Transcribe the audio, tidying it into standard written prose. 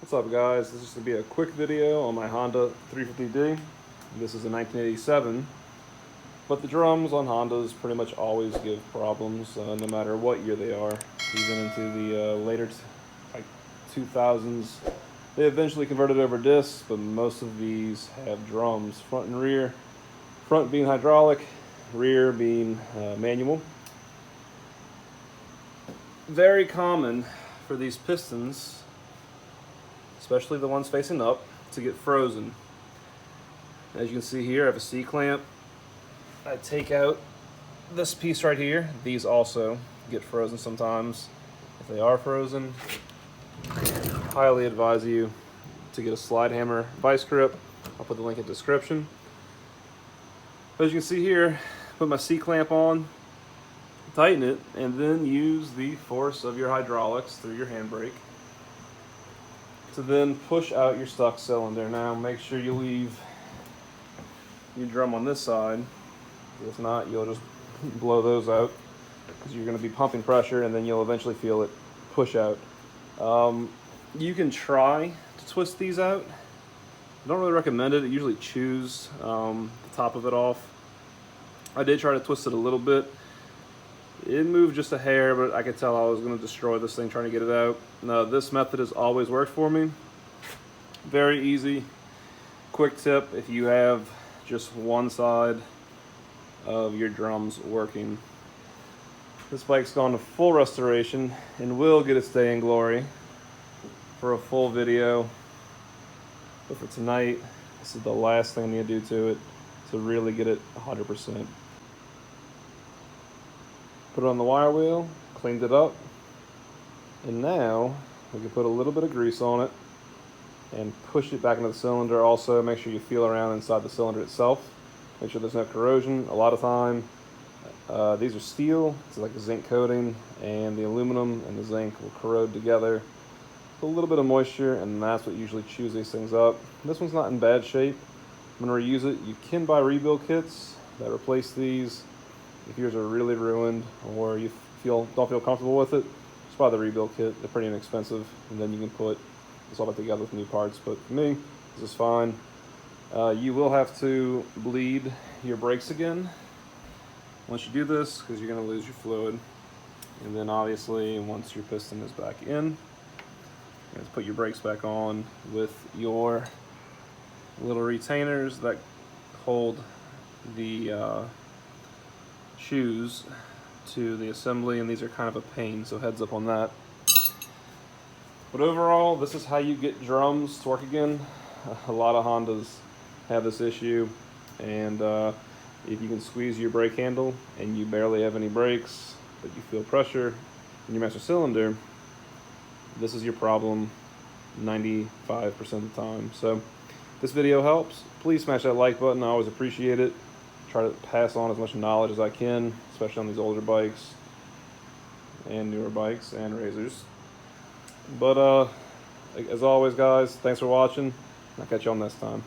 What's up, guys? This is going to be a quick video on my Honda 350D. This is a 1987, but the drums on Hondas pretty much always give problems, no matter what year they are. Even into the later, like 2000s, they eventually converted over discs, but most of these have drums, front and rear. Front being hydraulic, rear being manual. Very common for these pistons, especially the ones facing up, to get frozen. As you can see here, I have a C-clamp. I take out this piece right here. These also get frozen sometimes. If they are frozen, I highly advise you to get a slide hammer vice grip. I'll put the link in the description. As you can see here, put my C-clamp on, tighten it, and then use the force of your hydraulics through your handbrake to then push out your stuck cylinder. Now make sure you leave your drum on this side. If not, you'll just blow those out because you're going to be pumping pressure and then you'll eventually feel it push out. You can try to twist these out. I don't really recommend it. It usually chews the top of it off. I did try to twist it a little bit. It moved just a hair, but I could tell I was going to destroy this thing trying to get it out. Now, this method has always worked for me. Very easy. Quick tip, if you have just one side of your drums working. This bike's gone to full restoration and will get its day in glory for a full video. But for tonight, this is the last thing I need to do to it to really get it 100%. Put it on the wire wheel, cleaned it up, and now we can put a little bit of grease on it and push it back into the cylinder. Also, make sure you feel around inside the cylinder itself. Make sure there's no corrosion. A lot of time, these are steel, it's like a zinc coating, and the aluminum and the zinc will corrode together. Put a little bit of moisture, and that's what usually chews these things up. This one's not in bad shape. I'm gonna reuse it. You can buy rebuild kits that replace these. If yours are really ruined or you don't feel comfortable with it, just buy the rebuild kit. They're pretty inexpensive, and then you can put this all back together with new parts. But for me, this is fine. You will have to bleed your brakes again once you do this, because you're going to lose your fluid. And then obviously, once your piston is back in, you have to put your brakes back on with your little retainers that hold the shoes to the assembly, and these are kind of a pain, so heads up on that. But overall, this is how you get drums to work again. A lot of Hondas have this issue, and if you can squeeze your brake handle and you barely have any brakes, but you feel pressure in your master cylinder, this is your problem 95% of the time. So if this video helps, please smash that like button. I always appreciate it. Try to pass on as much knowledge as I can, especially on these older bikes and newer bikes and razors. But as always, guys, thanks for watching. I'll catch you all next time.